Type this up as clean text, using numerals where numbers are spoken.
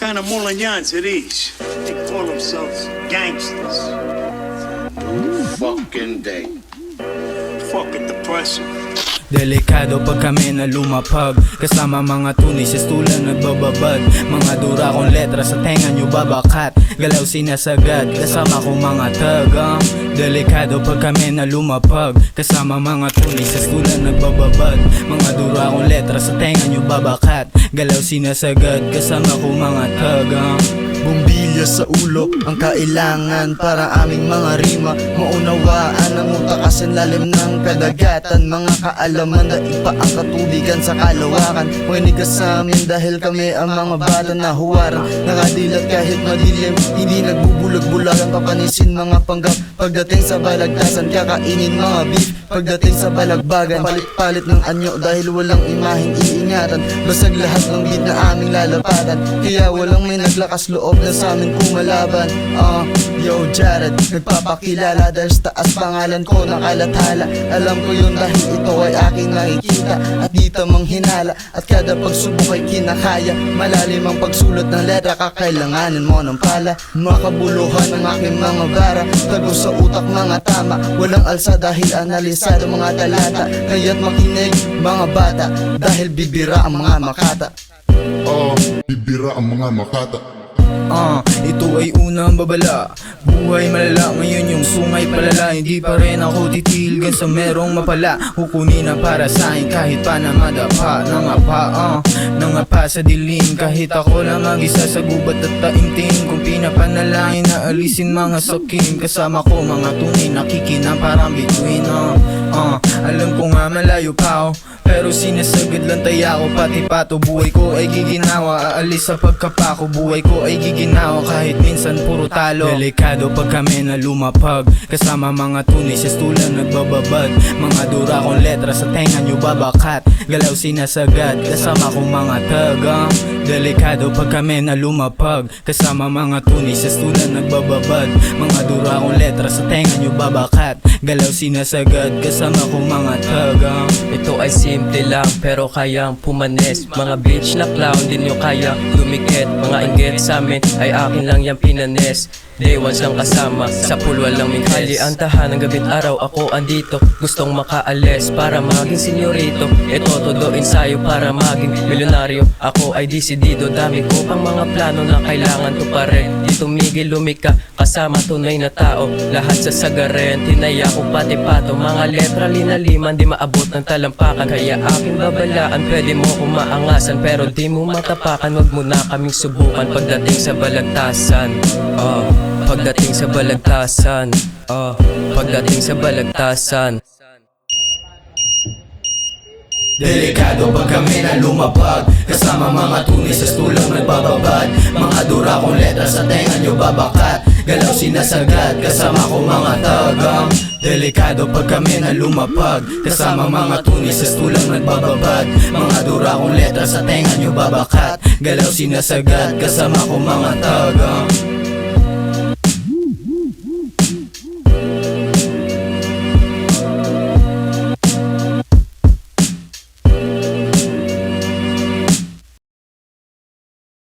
kind of mulanyans are these? They call themselves gangsters. Fucking day. Fucking depressing. Delikado pag kami na lumapag kasama mga tunay sa stulan nagbababad. Mga dura kong letra sa tenga nyo babakat. Galaw sinasagad kasama ko mga tag Delikado pag kami na lumapag kasama mga tunay sa stulan nagbababad. Mga dura kong letra sa tenga nyo babakat. Galaw sinasagad kasama ko mga tag Bumbilya sa ulo ang kailangan para aming mga rima maunawaan ang utakasan lalim ng kadagatan. Mga kaalaman na ipa ang katubigan sa kalawakan. Makinig ka sa amin dahil kami ang mga bata na huwaran. Nakadilat kahit madilim, hindi nagbubulag-bulagan. Papanisin mga panggap pagdating sa balagtasan. Kakainin mga beef pagdating sa balagbagan. Palit-palit ng anyo dahil walang imaheng iingatan. Basag lahat ng beat na aming lalapatan. Kaya walang may naglakas loob na sa amin kumalaban. Yo Jared, nagpapakilala dahil sa taas pangalan ko nakalathala. Alam ko yun dahil ito ay aking nakikita at di tamang hinala. At kada pagsubok ay kinakaya. Malalim ang pagsulat ng letra, kakailanganin mo ng pala. Makabuluhan ng aking mga bara, tago sa utak mga tama. Walang alsa dahil analisado mga talata. Kaya't makinig mga bata dahil bibira ang mga makata. Bibira ang mga makata. Ito ay unang babala. Buhay malala, ngayon yung sungay palala. Hindi pa rin ako titilgan sa merong mapala. Hukunin na para sa'kin kahit pa na madapa. Nangapa sa dilim kahit ako lang ang isa sa gubat at taimtim. Kung pinapanalangin na alisin mga sakim. Kasama ko mga tunay nakikinang parang bituin. Alam ko nga malayo pa ako, pero sinasagad lang taya ko pati pato. Buhay ko ay giginawa, aalis sa pagkapako. Buhay ko ay giginawa kahit minsan puro talo. Delikado pag kami na lumapag kasama mga tunay sa stulan nagbababad. Mga dura kong letra sa tenga nyo babakat. Galaw sinasagad kasama ko mga tag Delikado pag kami na lumapag kasama mga tunay sa stulan nagbababad. Mga dura kong letra sa tenga nyo babakat. Galaw sinasagad kasama ko mga tag Ito ay simple lang pero kayang pumanes. Mga bitch na clown din nyo kaya lumikit. Mga inggit sa amin ay akin lang yung pinanes. Day one siyang kasama, sa pool walang minghali. Ang tahanan gabit araw ako andito. Gustong makaalis para maging senyorito. Ito todo ensayo para maging milyonaryo. Ako ay desidido, dami ko pang mga plano na kailangan tuparin. Di tumigil lumika, kasama tunay na tao. Lahat sa sagarin, tinaya ko pati pato. Mga letra linaliman, di maabot ng talampakan. Kaya aking babalaan, pwede mo kong maangasan. Pero di mo matapakan, wag mo na kaming subukan. Pagdating sa balagtasan, pagdating sa balagtasan, pagdating sa balagtasan. Delikado pag kami na lumapag kasama mga tunay sa stulang nagbababad. Mga dura kong letra sa tenga nyo babakat. Galaw sinasagad kasama ko mga tagang. Delikado pag kami na lumapag kasama mga tunay sa stulang nagbababad. Mga dura kong letra sa tenga nyo babakat. Galaw sinasagad kasama ko mga tagang.